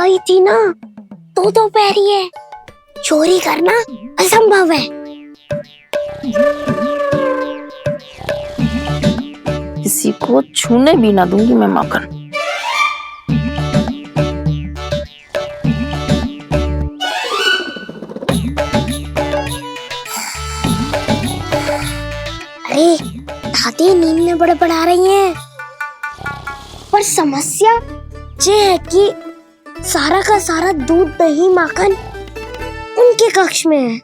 गई थी ना, तो पैरी है, चोरी करना असंभव है। किसी को छूने भी ना दूंगी मैं माखन। अरे दादी नींद में बड़बड़ा रही हैं, पर समस्या ये है कि सारा का सारा दूध दही माखन उनके कक्ष में है।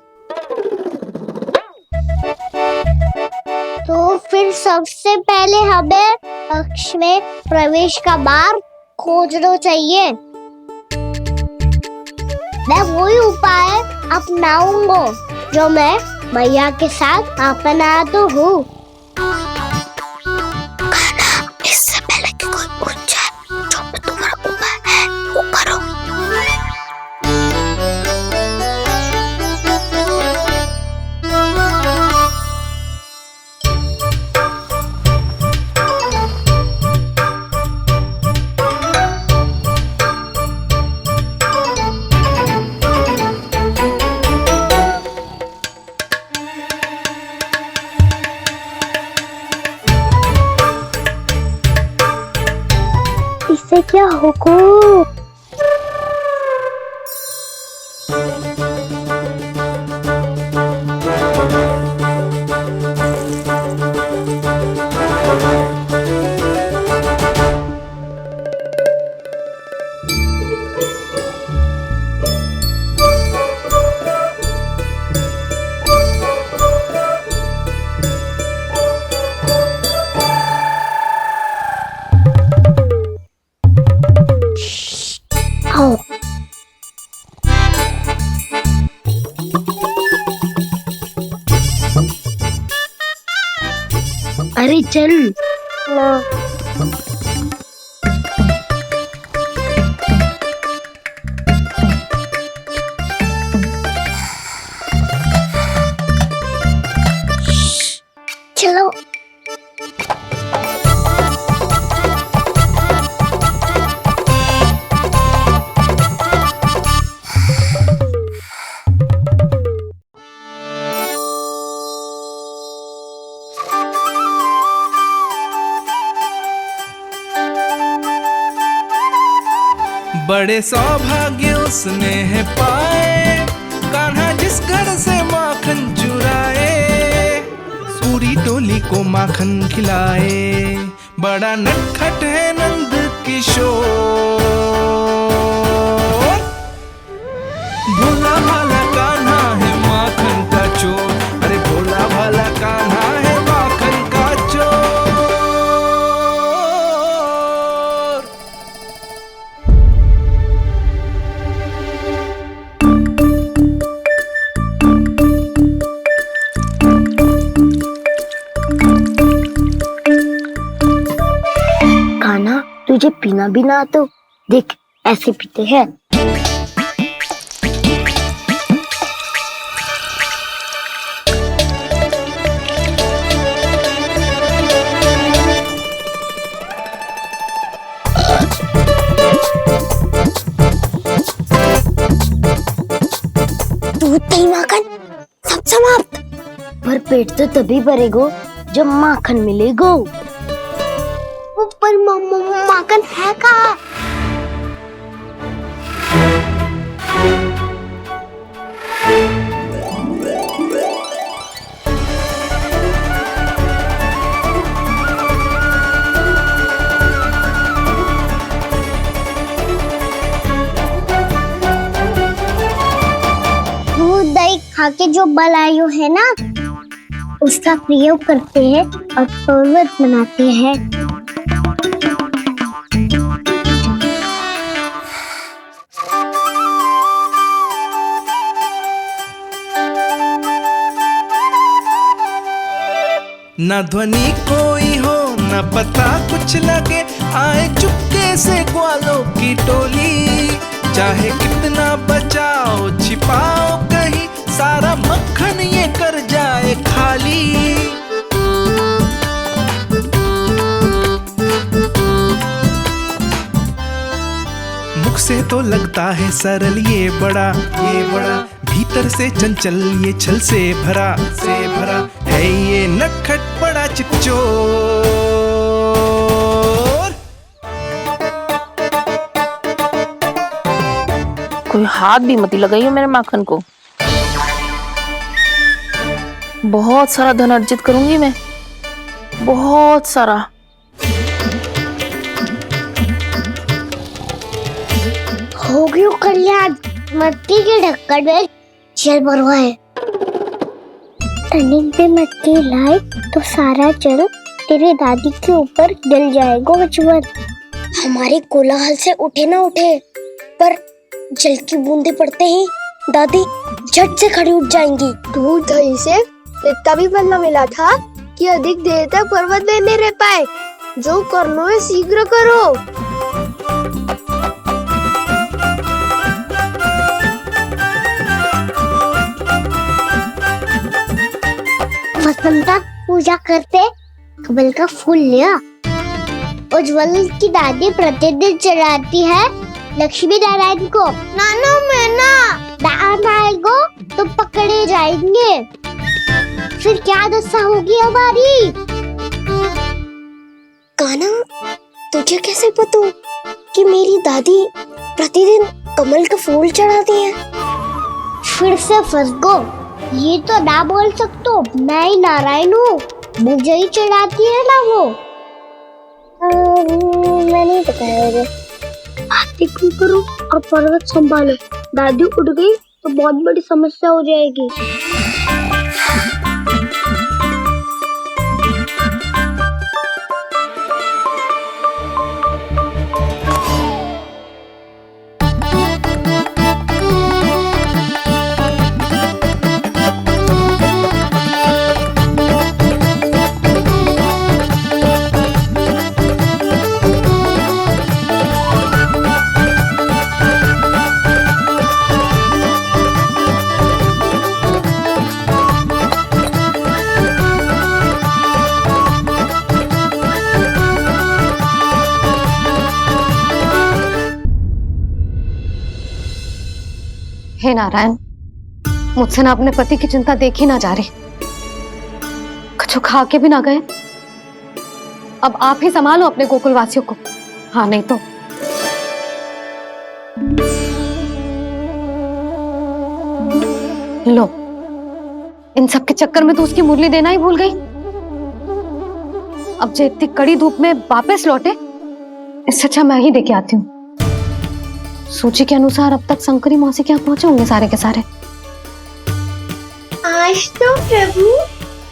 तो फिर सबसे पहले हमें कक्ष में प्रवेश का मार्ग खोजना चाहिए। मैं वही उपाय अपनाऊंगा जो मैं मैया के साथ अपनाता हूँ। इससे पहले कि कोई पूछ जाए, जो भी तुम्हारा उपाय है वो करो। इससे क्या होगा? आओ। अरे चल ना। चलो। बड़े सौभाग्य उसने है पाए, कान्हा जिस घर से माखन चुराए, पूरी टोली को माखन खिलाए। बड़ा नटखट है नंद किशोर, भोला भाला कान्हा है माखन का चोर। अरे भोला भाला कान्हा है माखन का चोर। कान्हा, तुझे पीना भी ना तो देख, ऐसे पीते हैं। दूध दही माखन सब समाप्त। पर पेट तो तभी भरेगो जब माखन मिलेगो। पर माखन है कहाँ? दूध दही खा के जो बलायु है ना, उसका प्रयोग करते हैं और पर्वत बनाते हैं। न ध्वनि कोई हो न पता कुछ लगे, आए चुपके से ग्वालों की टोली। चाहे कितना बचाओ छिपाओ कहीं, सारा मक्खन ये कर जाए खाली। नाजुक से तो लगता है सरल ये बड़ा भीतर से चंचल ये छल से भरा है ये नटखट बड़ा चिच्चोर। कोई हाथ भी मत लगाइए मेरे माखन को। बहुत सारा धन अर्जित करूंगी मैं, बहुत सारा। हो गयो कल्याण, मट्टी के ढक्कन में जल भरवा है। टनिक पे मट्टी लाए तो सारा जल तेरे दादी के ऊपर डल जाएगा बचवन। हमारे कोलाहल से उठे ना उठे, पर जल की बूंदे पड़ते ही दादी झट से खड़ी उठ जाएंगी। दूध दही से इतना भी फल न मिला था कि अधिक देर तक पर्वत में नहीं रह पाए। जो करना है शीघ्र करो। वसंता पूजा करते कमल का फूल लिया। उज्ज्वल की दादी प्रतिदिन चढ़ाती है लक्ष्मी नारायण को। नानो मैं ना दान आएगो तो पकड़े जाएंगे। फिर क्या दशा होगी हमारी? कान्हा, तुझे कैसे पता कि मेरी दादी प्रतिदिन कमल का फूल चढ़ाती है? फिर से फंस गो। ये तो ना बोल सकतो, मैं ही नारायण हूँ, मुझे ही चढ़ाती है ना वो। मैं नहीं बताया मुझे। आरती करो और पर्वत संभालो। दादी उठ गई तो बहुत बड़ी समस्या हो जाएगी। हे नारायण, मुझसे ना अपने पति की चिंता देखी ना जा रही। कुछ खा के भी ना गए। अब आप ही संभालो अपने गोकुल वासियों को। हाँ नहीं तो लो, इन सब के चक्कर में तो उसकी मुरली देना ही भूल गई। अब जो इतनी कड़ी धूप में वापस लौटे, इससे अच्छा मैं ही देके आती हूँ। सूची के अनुसार अब तक शंकरी मौसी के यहाँ पहुंचे होंगे सारे के सारे। आज तो प्रभु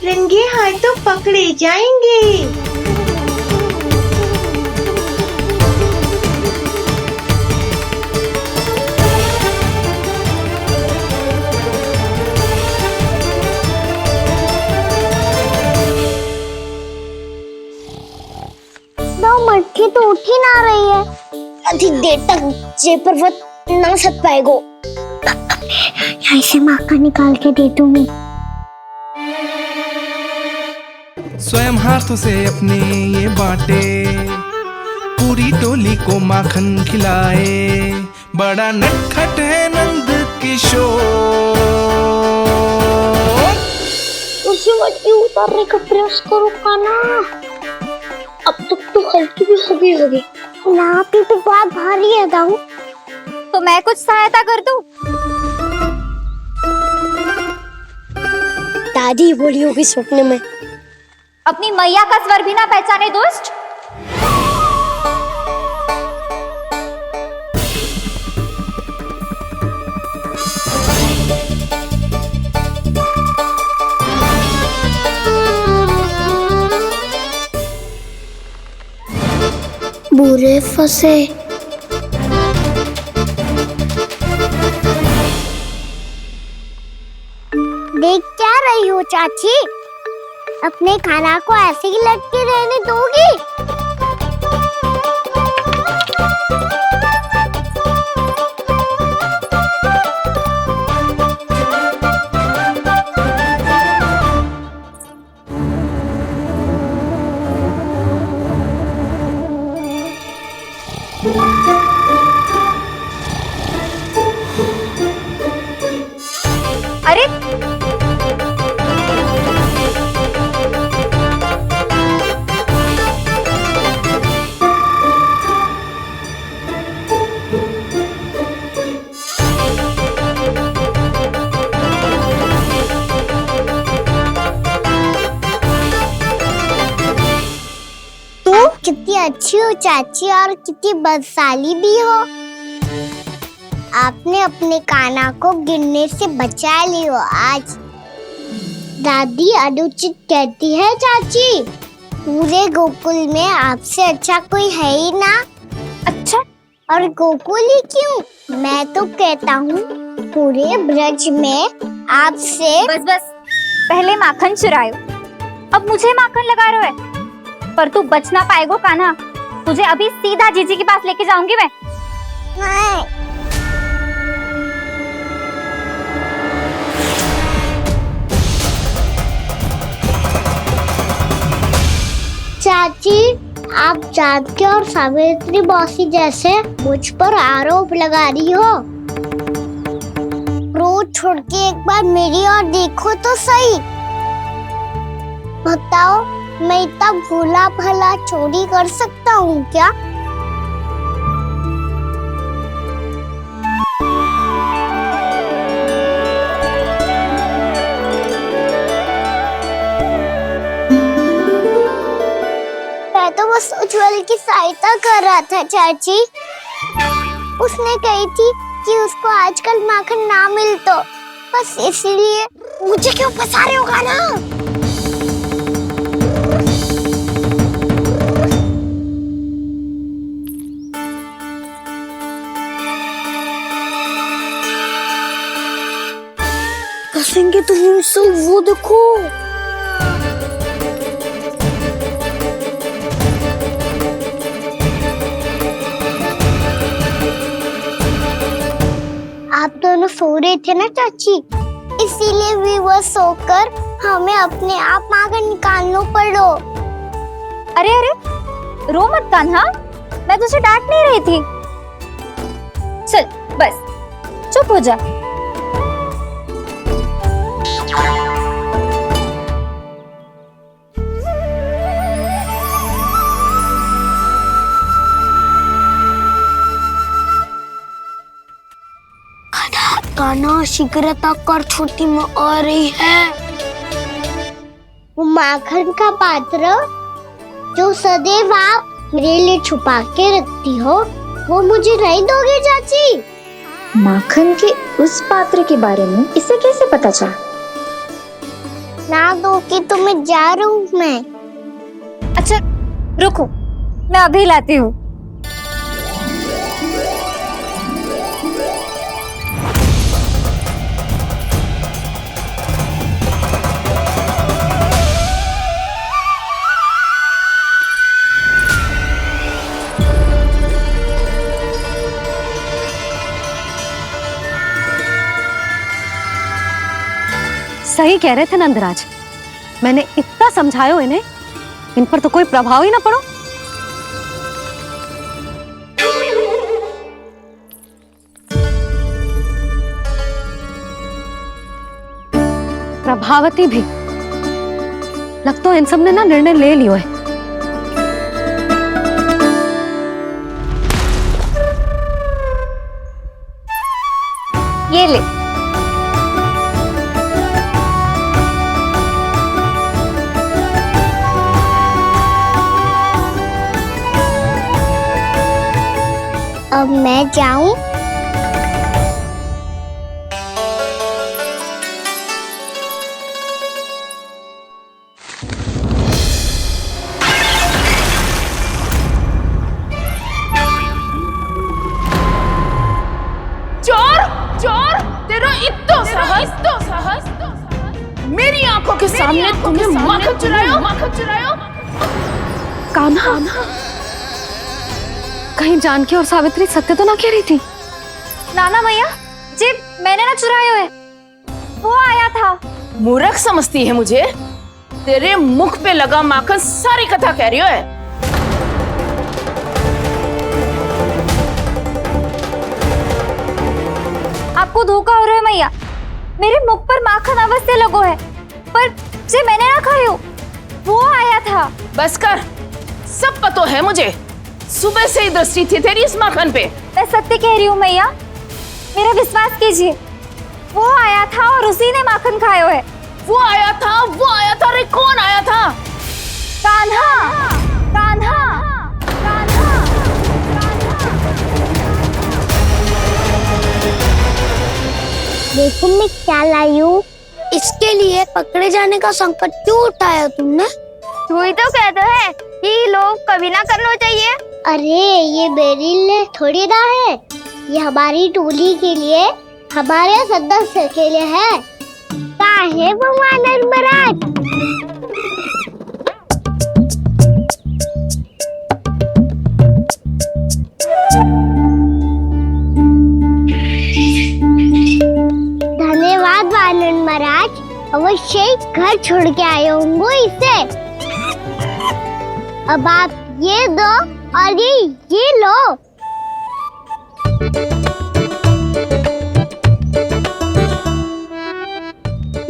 रंगे हाथों पकड़े जाएंगे। मट्टी तो उठ ही ना रही है। अधिक देर तक ये पर्वत ना सक पाएगो। यहाँ से माखन निकाल के दे दूंगी। स्वयं हाथों से अपने ये बांटे, पूरी टोली को माखन खिलाए। बड़ा नटखट है नंद किशोर। उसे मट्टी उतारने का प्रयास करो कान्हा। अब तक तो हल्की भी हो गई होगी। लाठी तो बहुत भारी है दाऊ। तो मैं कुछ सहायता कर दूं? दादी बोली होगी सपने में। अपनी मैया का स्वर भी ना पहचाने दुष्ट। बुरे फंसे। देख क्या रही हो चाची? अपने खाना को ऐसे ही लटके रहने दोगी? अरे कितनी अच्छी हो चाची और कितनी बदसाली भी हो। आपने अपने कान्हा को गिरने से बचा ली हो आज। दादी अनुचित कहती है चाची, पूरे गोकुल में आपसे अच्छा कोई है ही ना। अच्छा, और गोकुल ही क्यों, मैं तो कहता हूँ पूरे ब्रज में आपसे। बस बस, पहले माखन चुरायो, अब मुझे माखन लगा रहे हो। पर तू बच ना पाएगो कान्हा, तुझे अभी सीधा जीजी के पास लेके जाऊंगी मैं। नहीं। चाची, आप जानकी और सावित्री मौसी जैसे मुझ पर आरोप लगा रही हो। रोज छोड़ के एक बार मेरी ओर देखो तो सही। बताओ, मैं इतना भोला भला चोरी कर सकता हूँ क्या? मैं तो बस उज्जवल की सहायता कर रहा था चाची। उसने कही थी कि उसको आजकल माखन ना मिल तो बस इसलिए। मुझे क्यों फंसा रहे हो कान्हा? फंसेंगे तो हम सब, वो देखो। आप दोनों सो रहे थे ना चाची, इसीलिए विवश सोकर हमें अपने आप माखन निकालना पड़ो। अरे अरे, रो मत कान्हा, मैं तुझे डांट नहीं रही थी। चल बस चुप हो जा। कान्हा, शीघ्रता कर, छोटी माँ आ रही है। वो माखन का पात्र जो सदैव आप मेरे लिए छुपा के रखती हो, वो मुझे नहीं दोगे चाची? माखन के उस पात्र के बारे में इसे कैसे पता चला? ना दो कि तो मैं जा रहा हूँ मैं। अच्छा रुको, मैं अभी लाती हूँ। सही कह रहे थे नंदराज, मैंने इतना समझायो इन्हें, इन पर तो कोई प्रभाव ही ना पड़ो। प्रभावती भी लगता है इन सब ने ना निर्णय ले लियो है। ये ले। अब मैं जाऊं? चोर चोर, तेरा इतना साहस, मेरी आंखों के सामने तुमने माखन चुरायो। कान्हा, कहीं जानकी और सावित्री सत्य तो ना कह रही थी? नाना मैया जी, मैंने ना चुरायो है, वो आया था। मूर्ख समझती है मुझे? तेरे मुख पे लगा माखन सारी कथा कह रही है। आपको धोखा हो रहा है मैया, मेरे मुख पर माखन अवश्य लगो है, पर जे मैंने ना खायो वो आया था। बस कर, सब पतो है मुझे। सुबह से ही दृष्टि थी तेरी इस माखन पे। मैं सत्य कह रही हूँ मैया, मेरा विश्वास कीजिए। वो आया था और उसी ने माखन खायो है। वो आया था। अरे कौन आया था? कान्हा, कान्हा, कान्हा। देखो मैं क्या लाई हूँ। इसके लिए पकड़े जाने का संकट क्यों उठाया तुमने? वही तो कहते हैं कि लोग कभी ना करना चाहिए। अरे ये मेरे लिए थोड़ी ना है, ये हमारी टोली के लिए, हमारे सदस्य के लिए है। काहे भगवान महाराज? धन्यवाद वानर महाराज, अवश्य ही घर छोड़ के आए होंगे इसे। अब आप ये दो और ये लो।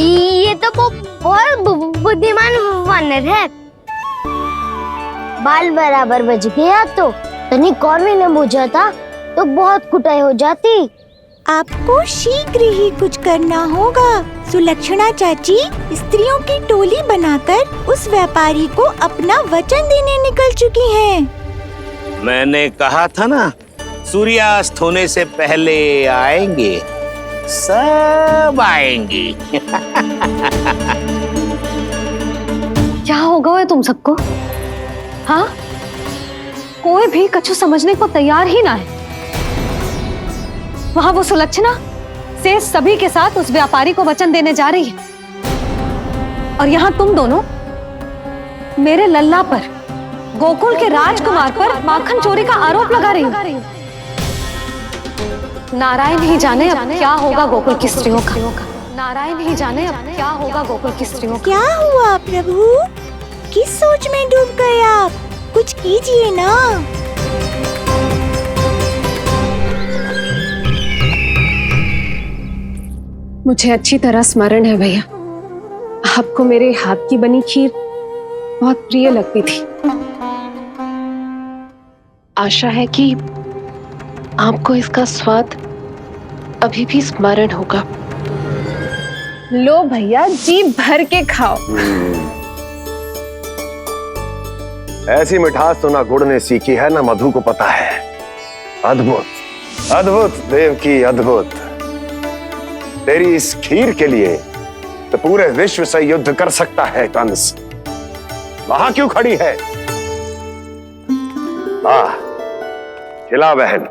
ये तो बहुत बुद्धिमान वानर है। बाल बराबर बज गया तो तनिक और भी न बुझा था तो बहुत कुटाई हो जाती। आपको शीघ्र ही कुछ करना होगा। सुलक्षणा चाची स्त्रियों की टोली बनाकर उस व्यापारी को अपना वचन देने निकल चुकी हैं। मैंने कहा था ना, सूर्यास्त होने से पहले आएंगे, सब आएंगे। क्या होगा है तुम सबको? हाँ, कोई भी कछु समझने को तैयार ही ना है। वहां वो सुलक्षणा से सभी के साथ उस व्यापारी को वचन देने जा रही है, और यहाँ तुम दोनों मेरे लल्ला पर, गोकुल के राजकुमार पर माखन चोरी का आरोप लगा रही हो। नारायण ही जाने अब क्या होगा गोकुल की स्त्रियों का। नारायण ही जाने अब क्या होगा गोकुल की स्त्रियों का। क्या हुआ प्रभु? किस सोच में डूब गए आप? कुछ कीजिए ना। मुझे अच्छी तरह स्मरण है भैया, आपको मेरे हाथ की बनी खीर बहुत प्रिय लगती थी। आशा है कि आपको इसका स्वाद अभी भी स्मरण होगा। लो भैया, जी भर के खाओ। ऐसी मिठास तो ना गुड़ ने सीखी है ना मधु को पता है। अद्भुत अद्भुत देवकी, अद्भुत। तेरी इस खीर के लिए तो पूरे विश्व से युद्ध कर सकता है कंस। वहां क्यों खड़ी है? वाह, खिला बहन।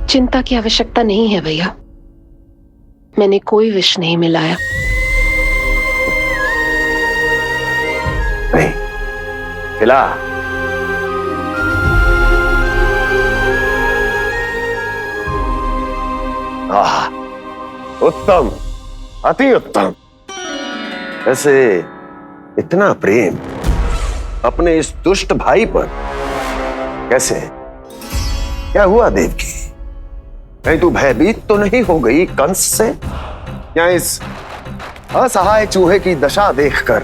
चिंता की आवश्यकता नहीं है भैया, मैंने कोई विष नहीं मिलाया। नहीं, खिला। आह, उत्तम, अति उत्तम। वैसे इतना प्रेम अपने इस दुष्ट भाई पर कैसे? क्या हुआ देवकी? कहीं तू भयभीत तो नहीं हो गई कंस से? या इस असहाय चूहे की दशा देखकर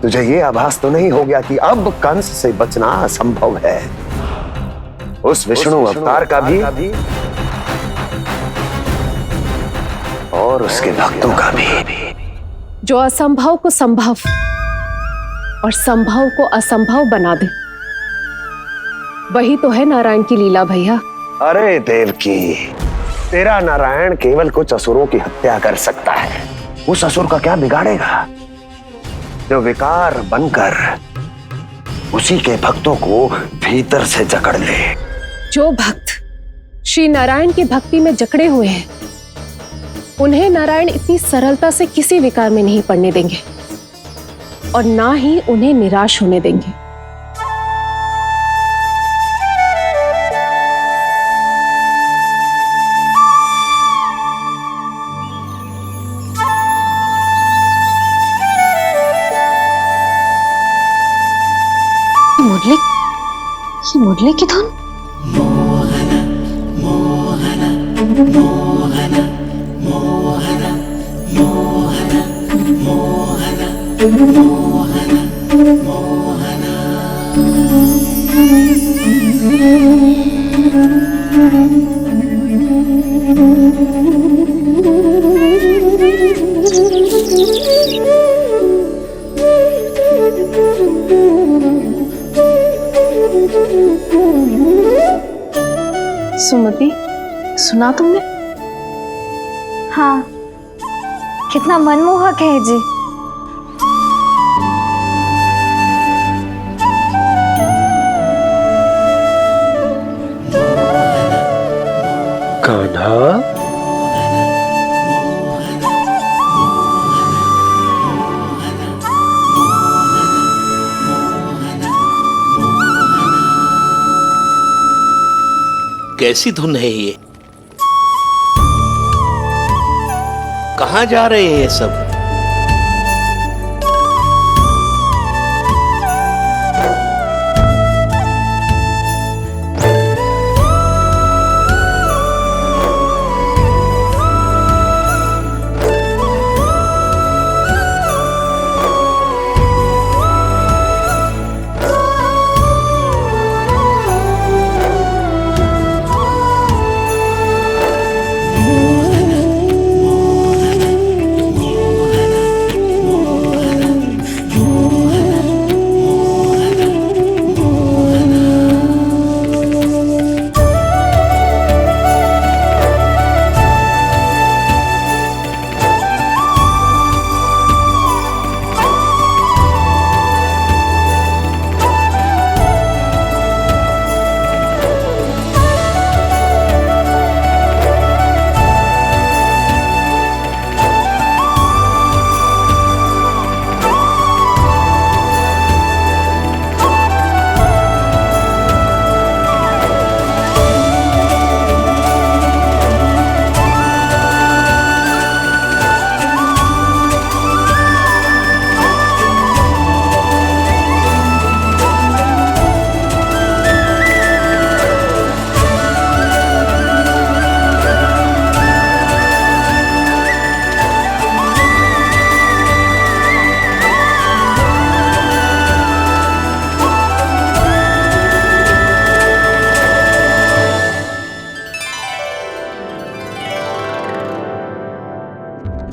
तुझे ये आभास तो नहीं हो गया कि अब कंस से बचना असंभव है? उस विष्णु अवतार का भी और उसके भक्तों का भी। जो असंभव को संभव और संभव को असंभव बना दे, वही तो है नारायण की लीला भैया। अरे देवकी, तेरा नारायण केवल कुछ असुरों की हत्या कर सकता है। उस असुर का क्या बिगाड़ेगा जो विकार बनकर उसी के भक्तों को भीतर से जकड़ ले। जो भक्त श्री नारायण की भक्ति में जकड़े हुए हैं, उन्हें नारायण इतनी सरलता से किसी विकार में नहीं पड़ने देंगे और ना ही उन्हें निराश होने देंगे। मुरली की धुन। सुमति, सुना तुमने? हाँ, कितना मनमोहक है जी। कान्हा, कैसी धुन है ये? कहाँ जा रहे हैं ये सब?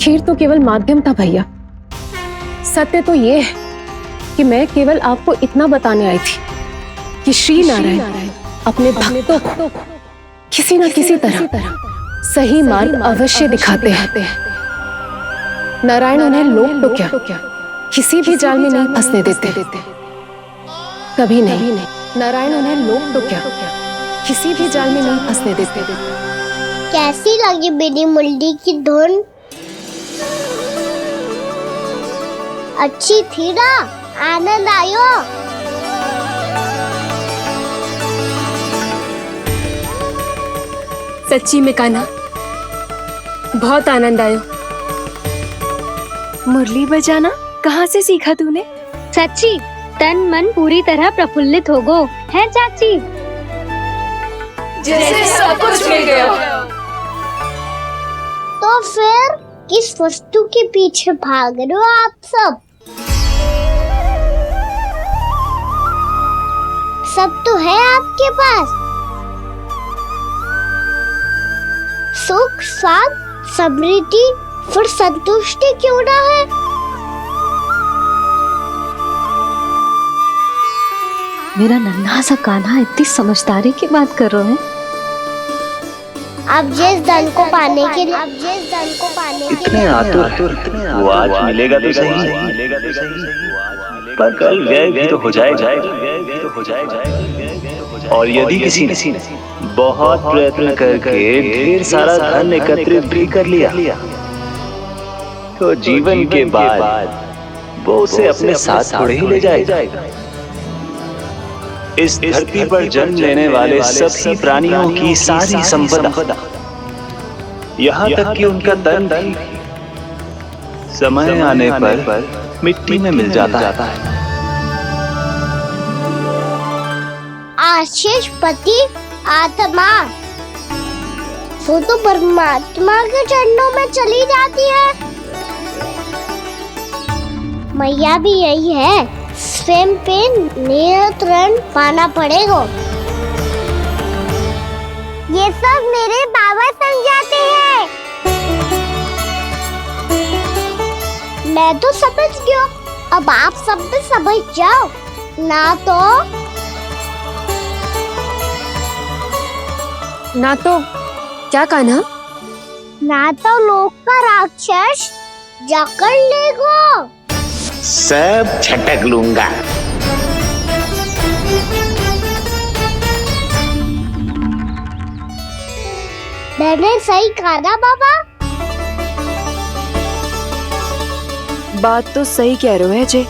खीर तो केवल माध्यम था भैया। सत्य तो ये है कि मैं केवल आपको इतना बताने आई थी कि श्री नारायण अपने भक्तों को किसी न किसी तरह सही मार्ग अवश्य दिखाते हैं। नारायण उन्हें लोग तो क्या किसी भी जाल में नहीं फंसने देते, कभी नहीं। नारायण उन्हें लोग तो क्या किसी भी जाल में नहीं फंसने देते। कैसी लगी मेरी मुरली की धुन? अच्छी थी ना? आनंद आयो? सच्ची में कान्हा, बहुत आनंद आयो। मुरली बजाना कहाँ से सीखा तूने? सच्ची तन मन पूरी तरह प्रफुल्लित हो गो है चाची। जैसे सब कुछ मिल गया। तो फिर किस वस्तु के पीछे भाग रहे हो आप सब? सब तो है आपके पास। सुख, स्वाद, समृद्धि, फिर संतुष्टि क्यों ना है? मेरा नन्हा सा कान्हा इतनी समझदारी की बात कर रहे हैं। अब जिस धन को पाने के लिए इतने आतुर, वो आज मिलेगा तो सही, पर कल व्यय भी तो हो जाएगा। और यदि किसी ने बहुत प्रयत्न करके ढेर सारा धन एकत्रित भी कर लिया, तो जीवन के बाद वो उसे अपने साथ थोड़े ही ले जाएगा। इस धरती पर जन्म लेने वाले सभी प्राणियों की सारी संपदा, यहाँ तक कि उनका तन भी समय आने पर मिट्टी में मिल जाता है। आशीष पति आत्मा वो तो परमात्मा के चरणों में चली जाती है। मैया भी यही है, स्वयं पे नियंत्रण पाना पड़ेगा। ये सब मेरे बाबा समझाते हैं। मैं तो समझ गया, अब आप सब भी समझ जाओ ना तो क्या कहना? ना तो लोक का राक्षस जकड़ लेगा। सब झटक लूंगा। मैंने सही कहा ना बाबा? बात तो सही कह रहे हो है जय।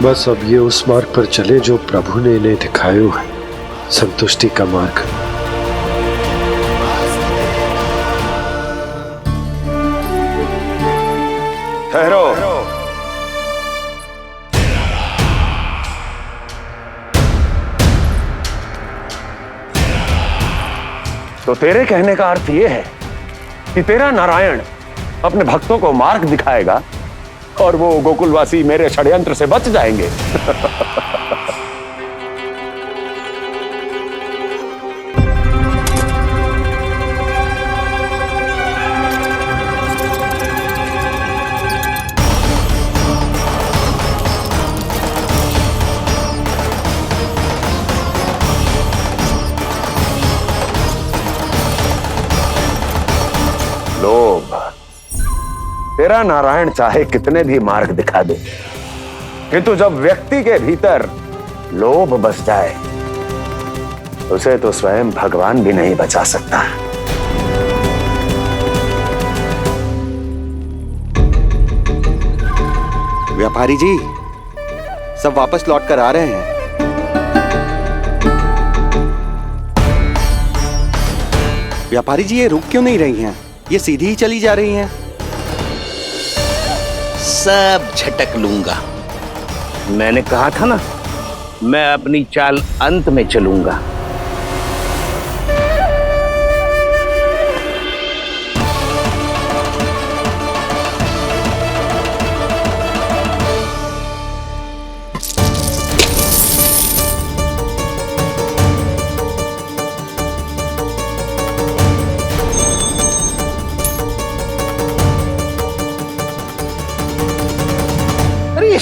बस अब ये उस मार्ग पर चले जो प्रभु ने इन्हें दिखाया है, संतुष्टि का मार्ग। ठहरो। तो तेरे कहने का अर्थ यह है कि तेरा नारायण अपने भक्तों को मार्ग दिखाएगा और वो गोकुलवासी मेरे षड्यंत्र से बच जाएंगे। लोभ। तेरा नारायण चाहे कितने भी मार्ग दिखा दे, किंतु जब व्यक्ति के भीतर लोभ बस जाए उसे तो स्वयं भगवान भी नहीं बचा सकता। व्यापारी जी सब वापस लौट कर आ रहे हैं। व्यापारी जी ये रुक क्यों नहीं रही हैं? ये सीधी ही चली जा रही हैं। सब झटक लूंगा। मैंने कहा था ना, मैं अपनी चाल अंत में चलूंगा।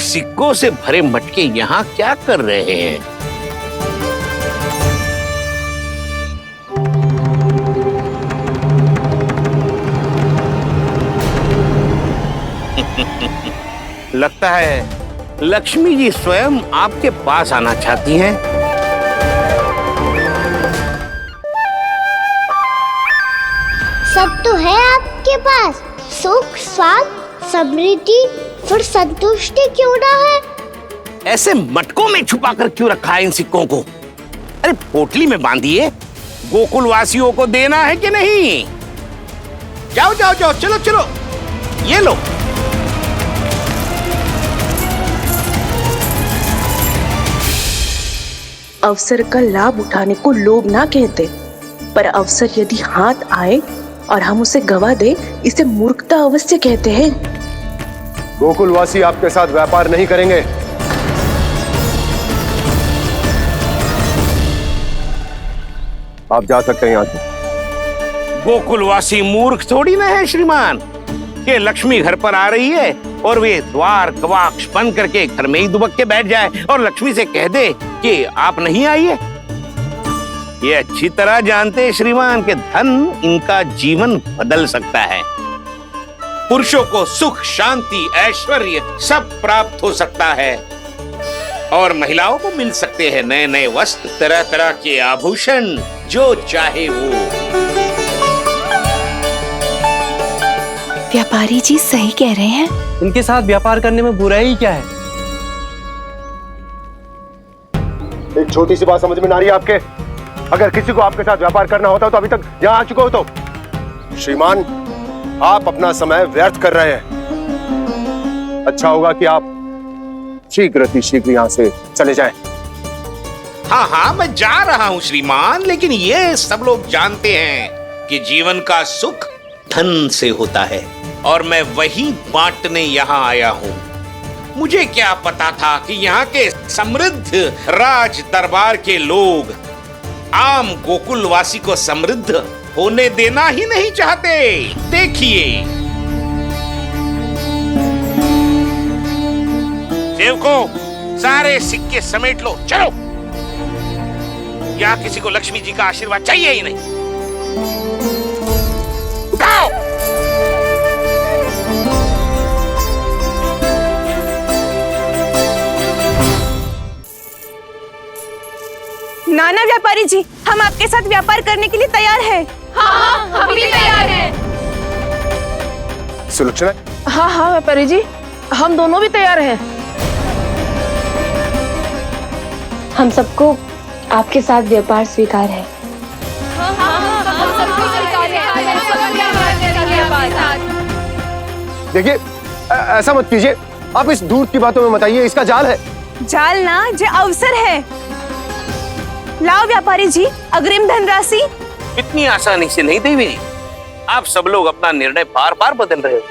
सिक्कों से भरे मटके यहाँ क्या कर रहे हैं? लगता है लक्ष्मी जी स्वयं आपके पास आना चाहती हैं। सब तो है आपके पास, सुख स्वाद समृद्धि, फिर संतुष्टि क्यों ना है? ऐसे मटकों में छुपा कर क्यों रखा है इन सिक्कों को? अरे पोटली में बांधिए, गोकुल वासियों को देना है कि नहीं? जाओ जाओ जाओ, चलो चलो, ये लो। अवसर का लाभ उठाने को लोभ ना कहते, पर अवसर यदि हाथ आए और हम उसे गवा दे, इसे मूर्खता अवश्य कहते हैं। गोकुलवासी आपके साथ व्यापार नहीं करेंगे। आप जा सकते हैं यहाँ से। गोकुलवासी मूर्ख थोड़ी ना है श्रीमान, कि लक्ष्मी घर पर आ रही है और वे द्वार कवाक्ष बंद करके घर में ही दुबक के बैठ जाए और लक्ष्मी से कह दे कि आप नहीं आइए। ये अच्छी तरह जानते हैं श्रीमान कि धन इनका जीवन बदल सकता है। पुरुषों को सुख शांति ऐश्वर्य सब प्राप्त हो सकता है और महिलाओं को मिल सकते हैं नए नए वस्त्र, तरह तरह के आभूषण, जो चाहे वो। व्यापारी जी सही कह रहे हैं। इनके साथ व्यापार करने में बुराई क्या है? एक छोटी सी बात समझ में ना आ रही है आपके? अगर किसी को आपके साथ व्यापार करना होता तो अभी तक यहाँ आ चुके हो। तो श्रीमान, आप अपना समय व्यर्थ कर रहे हैं। अच्छा होगा कि आप शीघ्र यहाँ से चले जाएं। हाँ हाँ, मैं जा रहा हूँ श्रीमान, लेकिन ये सब लोग जानते हैं कि जीवन का सुख धन से होता है और मैं वही बांटने यहाँ आया हूँ। मुझे क्या पता था कि यहाँ के समृद्ध राज दरबार के लोग आम गोकुलवासी को समृद्ध होने देना ही नहीं चाहते। देखिए सेवकों, सारे सिक्के समेट लो, चलो। यहाँ किसी को लक्ष्मी जी का आशीर्वाद चाहिए ही नहीं। उठाओ। नाना व्यापारी जी, हम आपके साथ व्यापार करने के लिए तैयार हैं। हाँ, हम भी तैयार हैं। सुलक्षणा? हाँ हाँ व्यापारी जी, हम दोनों भी तैयार हैं। हम सबको आपके साथ व्यापार स्वीकार है। देखिए, ऐसा मत कीजिए। आप इस दूध की बातों में बताइए, इसका जाल है। जाल ना, जो अवसर है। लाओ व्यापारी जी अग्रिम धनराशि। इतनी आसानी से नहीं देवी जी। आप सब लोग अपना निर्णय बार बार बदल रहे हो।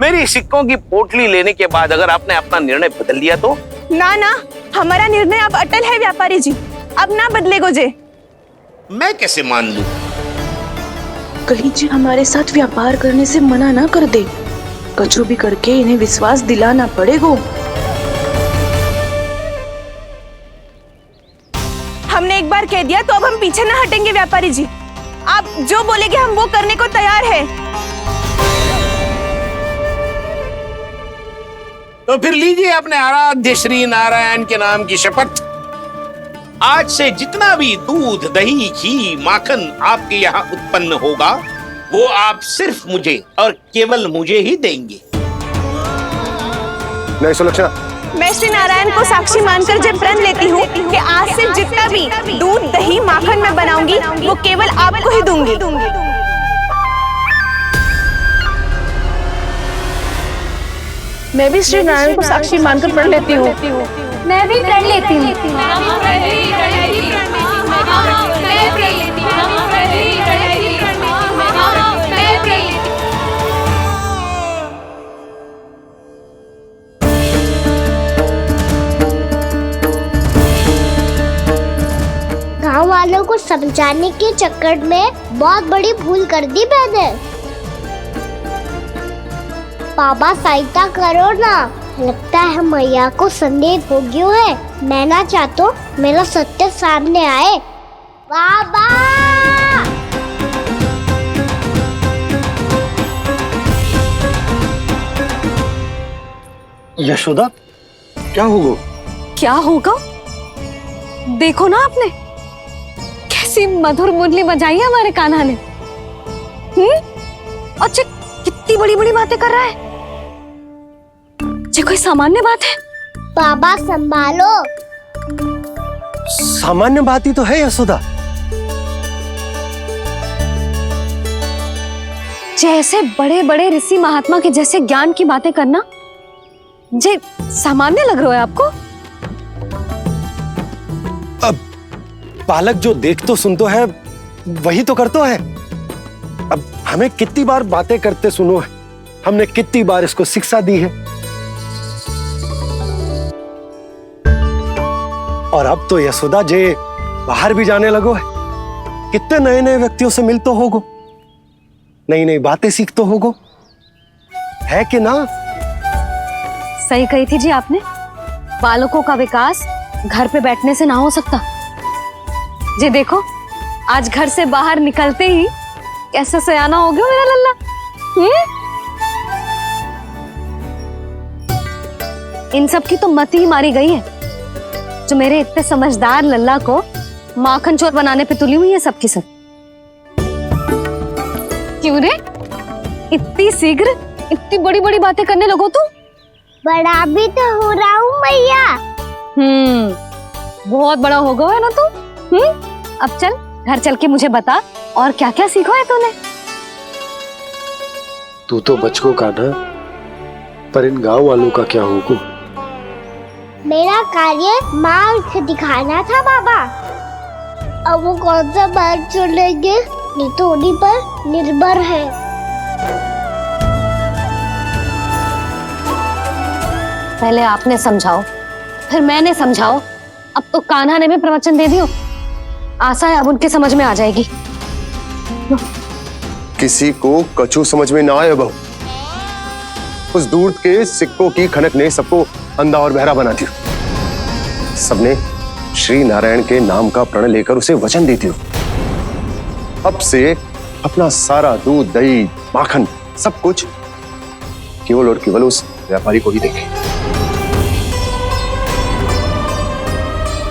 मेरी सिक्कों की पोटली लेने के बाद अगर आपने अपना निर्णय बदल लिया तो? ना ना, हमारा निर्णय अब अटल है व्यापारी जी, अब ना बदलेगो जे। मैं कैसे मान लूं? कहीं जी हमारे साथ व्यापार करने से मना ना कर दे। कछु भी करके इन्हें विश्वास दिलाना पड़ेगा। हमने एक बार कह दिया तो अब हम पीछे ना हटेंगे व्यापारी जी। आप जो बोलेंगे हम वो करने को तैयार है। तो फिर लीजिए अपने आराध्य श्री नारायण के नाम की शपथ। आज से जितना भी दूध, दही, घी, माखन आपके यहाँ उत्पन्न होगा वो आप सिर्फ मुझे और केवल मुझे ही देंगे। नहीं सुलक्षणा, मैं श्री नारायण को साक्षी मानकर जब प्रण लेती हूँ कि आज से जितना भी दूध, दही, माखन मैं बनाऊंगी वो केवल आपको ही दूंगी। मैं भी श्री नारायण को साक्षी मानकर प्रण लेती हूँ। मैं भी प्रण लेती हूँ। गांव वालों को समझाने के चक्कर में बहुत बड़ी भूल कर दी मैंने। बाबा सहायता करो ना, लगता है मैया को संदेह हो गया है। मैं ना चाहता मेरा सत्य सामने आए। बाबा! यशोदा, क्या होगा? क्या होगा? देखो ना आपने कैसी मधुर मुरली बजाई है हमारे कान्हा ने। अच्छा, कितनी बड़ी बड़ी बातें कर रहा है। ये कोई सामान्य बात है? बाबा संभालो। सामान्य बात ही तो है यशोदा। जैसे बड़े बड़े ऋषि महात्मा के जैसे ज्ञान की बातें करना जे सामान्य लग रहा है आपको? अब बालक जो देख तो सुन तो है वही तो कर तो है। अब हमें कितनी बार बातें करते सुनो है, हमने कितनी बार इसको शिक्षा दी है। और अब तो यशोदा जे बाहर भी जाने लगो है, कितने नए नए व्यक्तियों से मिल तो होगो, नई नई बातें सीख तो होगो, है कि ना? सही कही थी जी आपने। बालकों का विकास घर पे बैठने से ना हो सकता। जी देखो, आज घर से बाहर निकलते ही कैसे सयाना हो गया मेरा लल्ला। इन सब की तो मत ही मारी गई है, जो मेरे इतने समझदार लल्ला को माखन चोर बनाने पे तुली हुई है सबकी सब। क्यों रे, इतनी शीघ्र इतनी बड़ी बड़ी बातें करने लगो तू? बड़ा भी तो हो रहा हूँ मैया। बहुत बड़ा हो गया है ना तू। अब चल घर चल के मुझे बता और क्या क्या सीखा है तूने। तू तो बचको कान्हा, पर इन गांव वालों का क्या होगा? मेरा कार्य मार्ग दिखाना था बाबा। अब वो कौन सा मार्ग चुनेंगे ये तो उन्हीं पर निर्भर है। पहले आपने समझाओ, फिर मैंने समझाओ, अब तो कान्हा ने भी प्रवचन दे दियो। आशा है अब उनके समझ में आ जाएगी। किसी को कछु समझ में ना आए बहू। उस दूध के सिक्कों की खनक ने सबको अंधा और बहरा बना दिया। सबने श्री नारायण के नाम का प्रण लेकर उसे वचन देती हो। अब से अपना सारा दूध, दही, माखन सब कुछ केवल और केवल उस व्यापारी को ही देंगे।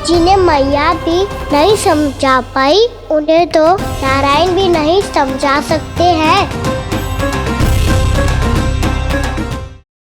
जिन्हें मैया भी नहीं समझा पाई उन्हें तो नारायण भी नहीं समझा सकते हैं।